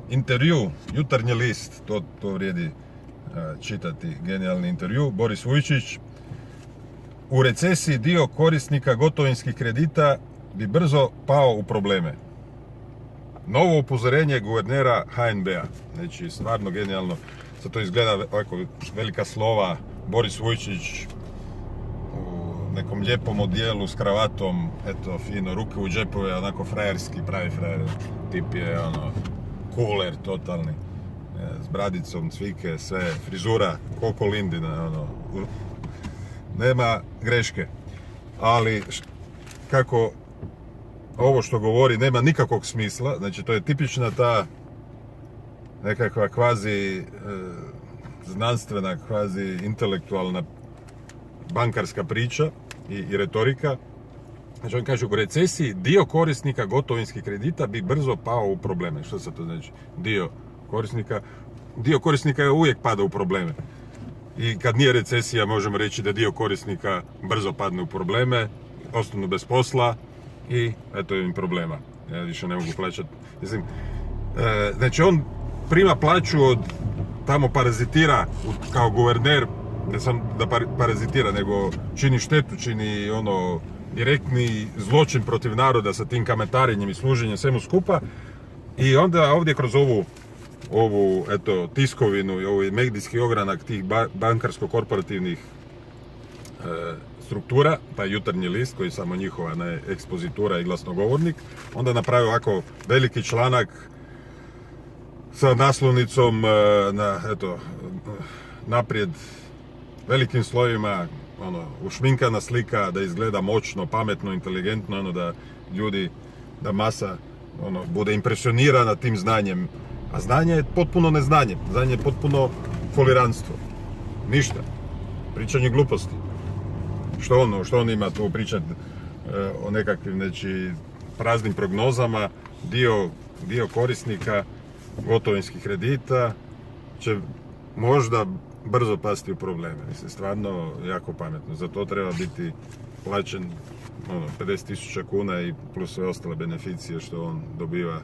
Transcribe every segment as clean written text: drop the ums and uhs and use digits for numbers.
intervju, Jutarnji list, to vrijedi čitati, genijalni intervju. Boris Vujčić: u recesiji dio korisnika gotovinskih kredita bi brzo pao u probleme. Novo upozorenje guvernera HNB-a. Znači, stvarno genijalno. Sad to izgleda ovako, velika slova, Boris Vujčić u nekom lijepom odijelu s kravatom, eto, fino, ruke u džepove, onako frajerski, pravi frajer. Tip je, cooler totalni, s bradicom, cvike, sve, frizura, koliko Lindina, nema greške. Ali, kako ovo što govori nema nikakvog smisla, znači to je tipična ta nekakva kvazi znanstvena, kvazi intelektualna bankarska priča i retorika. Znači on kaže, u recesiji dio korisnika gotovinskih kredita bi brzo pao u probleme. Što se to znači? Dio korisnika je uvijek pada u probleme. I kad nije recesija možemo reći da dio korisnika brzo padne u probleme, ostanu bez posla i eto im problema. Ja više ne mogu plaćati. Mislim, znači on prima plaću od tamo, parazitira kao guverner, ne samo da parazitira, nego čini štetu, čini direktni zločin protiv naroda sa tim kamatarenjem i služenjem svemu skupa. I onda ovdje kroz ovu tiskovinu i ovaj medijski ogranak tih bankarsko-korporativnih struktura, taj Jutarnji list koji je samo njihova ekspozitura i glasnogovornik, onda napravi ovako veliki članak sa naslovnicom naprijed velikim slovima, ušminkana slika da izgleda moćno, pametno, inteligentno, da ljudi, da masa bude impresionirana tim znanjem. A znanje je potpuno neznanje, znanje je potpuno foliranstvo. Ništa. Pričanje gluposti. Što on ima tu pričati o nekakvim praznim prognozama? Dio korisnika gotovinskih kredita će možda brzo pasti u probleme. Mislim, stvarno jako pametno. Za to treba biti plaćen 50.000 kuna i plus sve ostale beneficije što on dobiva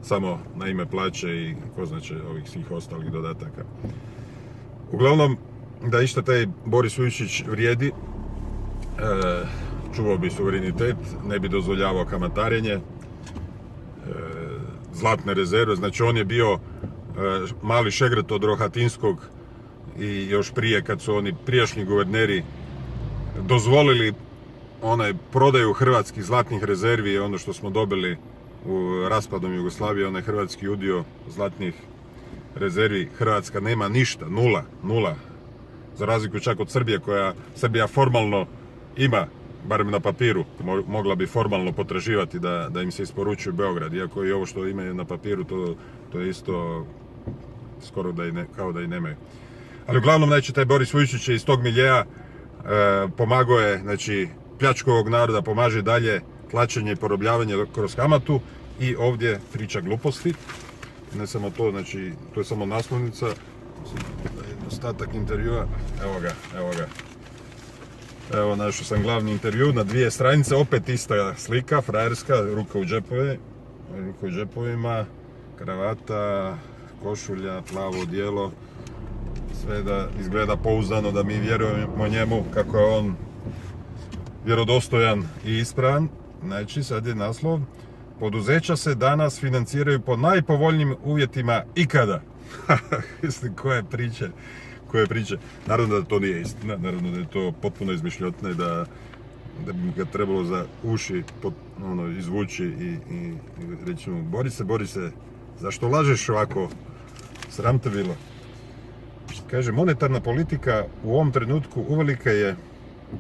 samo na ime plaće i ko znači ovih svih ostalih dodataka. Uglavnom, da išta taj Boris Vujčić vrijedi, čuvao bi suverenitet, ne bi dozvoljavao kamatarenje, zlatne rezerve, znači on je bio mali šegrt od Rohatinskog i još prije kad su oni prijašnji guverneri dozvolili prodaju hrvatskih zlatnih rezervi, ono što smo dobili u raspadom Jugoslavije, onaj hrvatski udio zlatnih rezervi. Hrvatska nema ništa, nula. Za razliku čak od Srbije, Srbija formalno ima, barem na papiru, mogla bi formalno potraživati da im se isporučuje Beograd, iako i ovo što imaju na papiru, to je isto skoro kao da i nemaju. Ali uglavnom, znači, taj Boris Vujčić je iz tog miljeja, pomagao je, znači, pljačku ovog naroda, pomaže dalje tlačenje i porobljavanje kroz kamatu i ovdje priča gluposti. Ne samo to, znači, to je samo naslovnica, ostatak intervjua, evo ga. Evo, našao sam glavni intervju na 2 stranice, opet ista slika, frajerska, ruka u džepovima, kravata, košulja, plavo odijelo, sve da izgleda pouzdano, da mi vjerujemo njemu kako je on vjerodostojan i ispravan. Znači, sad je naslov: poduzeća se danas financiraju po najpovoljnijim uvjetima ikada. Koje priče. Naravno da to nije istina, naravno da je to potpuno izmišljotine, da bi ga trebalo za uši izvući i reći mu: Borise, zašto lažeš ovako? Sram te bilo. Kaže, monetarna politika u ovom trenutku uvelike je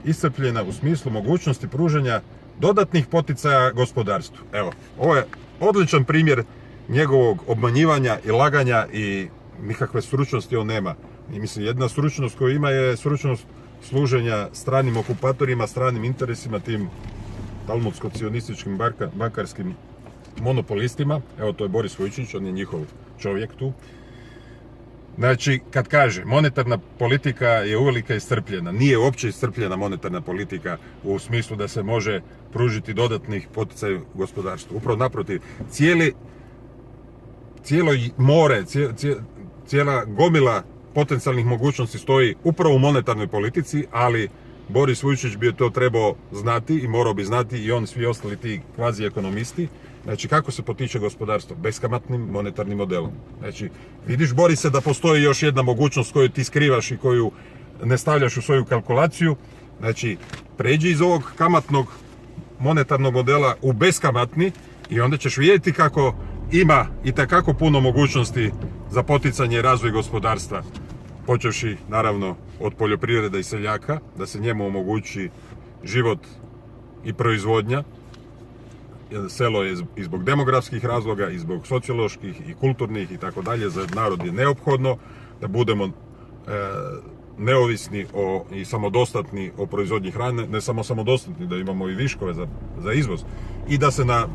iscrpljena u smislu mogućnosti pružanja dodatnih poticaja gospodarstvu. Evo, ovo je odličan primjer njegovog obmanjivanja i laganja i nikakve stručnosti on nema. I mislim, jedna stručnost koju ima je stručnost služenja stranim okupatorima, stranim interesima, tim talmudsko-cionističkim bankarskim monopolistima. Evo, to je Boris Vujčić, on je njihov čovjek tu. Znači, kad kaže monetarna politika je uvelike iscrpljena, nije uopće iscrpljena monetarna politika u smislu da se može pružiti dodatnih poticaja gospodarstvu. Upravo naprotiv, cijelo more, cijela gomila potencijalnih mogućnosti stoji upravo u monetarnoj politici, ali Boris Vujčić bi to trebao znati i morao bi znati i on, svi ostali ti kvazi ekonomisti. Znači, kako se potiče gospodarstvo? Beskamatnim monetarnim modelom. Znači, vidiš, Borise, da postoji još jedna mogućnost koju ti skrivaš i koju ne stavljaš u svoju kalkulaciju. Znači, pređi iz ovog kamatnog monetarnog modela u beskamatni i onda ćeš vidjeti kako ima itekako puno mogućnosti za poticanje i razvoj gospodarstva. Počevši, naravno, od poljoprivreda i seljaka, da se njemu omogući život i proizvodnja. Selo je i zbog demografskih razloga, i zbog socioloških, i kulturnih, i tako dalje. Za narod je neophodno da budemo neovisni i samodostatni o proizvodnji hrane, ne samo samodostatni, da imamo i viškove za izvoz. I da se na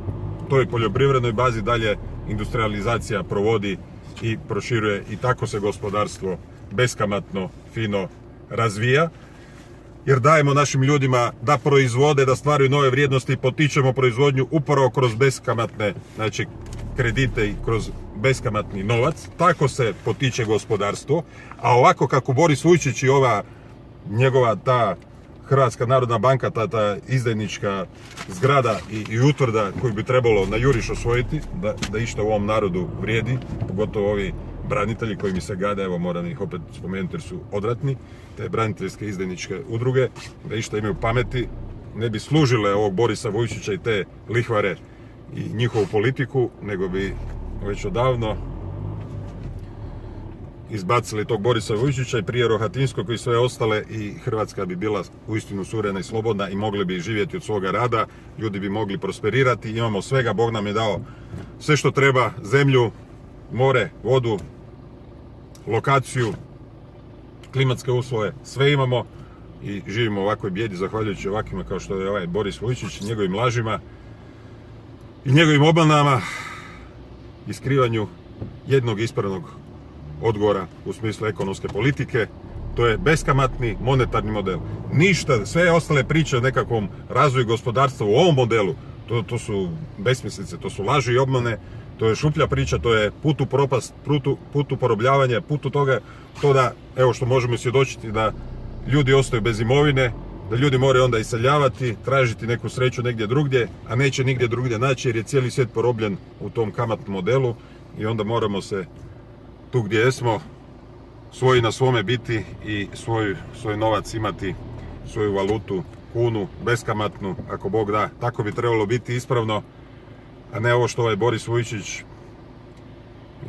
toj poljoprivrednoj bazi dalje industrializacija provodi i proširuje i tako se gospodarstvo beskamatno, fino razvija. Jer dajemo našim ljudima da proizvode, da stvaraju nove vrijednosti i potičemo proizvodnju upravo kroz beskamatne, znači kredite i kroz beskamatni novac. Tako se potiče gospodarstvo. A ovako kako Boris Vujčić i ova njegova ta Hrvatska narodna banka, ta izdajnička zgrada i utvrda koju bi trebalo na juriš osvojiti, da išta u ovom narodu vrijedi, pogotovo ovi branitelji koji mi se gade, evo moram ih opet spomenuti jer su odvratni, te braniteljske izdajničke udruge, da išta imaju pameti, ne bi služile ovog Borisa Vujčića i te lihvare i njihovu politiku, nego bi već odavno izbacili tog Borisa Vujčića i prije Rohatinskog i sve ostale i Hrvatska bi bila uistinu suverena i slobodna i mogli bi živjeti od svoga rada, ljudi bi mogli prosperirati, imamo svega, Bog nam je dao sve što treba, zemlju, more, vodu, lokaciju, klimatske uslove, sve imamo i živimo u ovakvoj bijedi zahvaljujući ovakvima kao što je ovaj Boris Vujčić i njegovim lažima i njegovim obmanama i skrivanju jednog ispravnog odgovora u smislu ekonomske politike. To je beskamatni monetarni model. Ništa, sve ostale priče o nekakvom razvoju gospodarstva u ovom modelu, to su besmislice, to su laži i obmane, to je šuplja priča, to je put u propast, put u porobljavanje, put u toga, to da, evo što možemo svjedočiti, da ljudi ostaju bez imovine, da ljudi moraju onda iseljavati, tražiti neku sreću negdje drugdje, a neće nigdje drugdje naći jer je cijeli svijet porobljen u tom kamatnom modelu i onda moramo se tu gdje jesmo svoji na svome biti i svoj novac imati, svoju valutu, kunu, beskamatnu, ako Bog da. Tako bi trebalo biti ispravno, a ne ovo što ovaj Boris Vujčić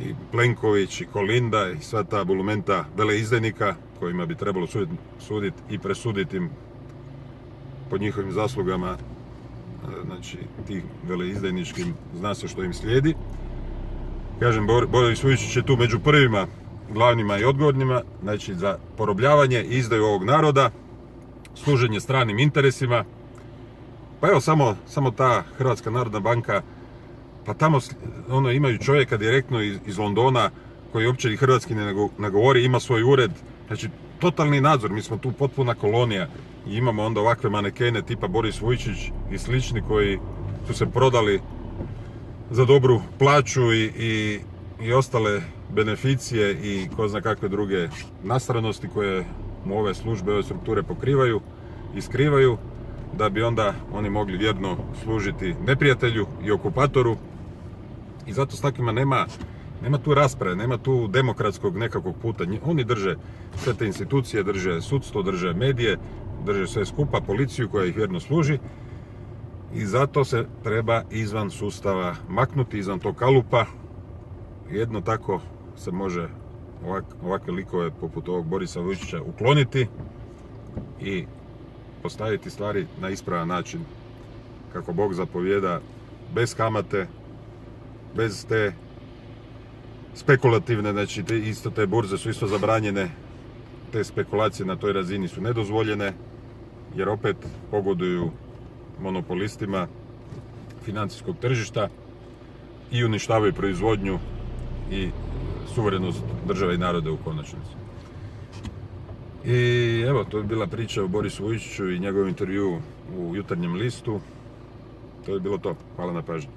i Plenković i Kolinda i sva ta bulumenta veleizdajnika kojima bi trebalo suditi i presuditi im po njihovim zaslugama, znači tih veleizdajničkim, zna se što im slijedi. Kažem, Boris Vujčić je tu među prvima glavnima i odgovornima, znači za porobljavanje i izdaju ovog naroda, služenje stranim interesima. Pa evo samo ta Hrvatska narodna banka, pa tamo imaju čovjeka direktno iz Londona koji uopće i hrvatski ne govori, ima svoj ured, znači totalni nadzor, mi smo tu potpuna kolonija i imamo onda ovakve manekene tipa Boris Vujčić i slični koji su se prodali za dobru plaću i ostale beneficije i ko zna kakve druge nastranosti koje mu ove službe, ove strukture pokrivaju i skrivaju, da bi onda oni mogli vjerno služiti neprijatelju i okupatoru. I zato s takvima nema tu rasprave, nema tu demokratskog nekakvog puta. Oni drže sve te institucije, drže sudstvo, drže medije, drže sve skupa, policiju koja ih vjerno služi. I zato se treba izvan sustava maknuti, izvan tog kalupa. Jedno tako se može ovakve likove poput ovog Borisa Vujčića ukloniti i postaviti stvari na ispravan način kako Bog zapovijeda, bez kamate, bez te spekulativne, znači te burze su isto zabranjene, te spekulacije na toj razini su nedozvoljene jer opet pogoduju monopolistima financijskog tržišta i uništavaju proizvodnju i suverenost države i naroda u konačnici. I evo, to je bila priča o Borisu Vujčiću i njegovom intervjuu u Jutarnjem listu. To je bilo to. Hvala na pažnji.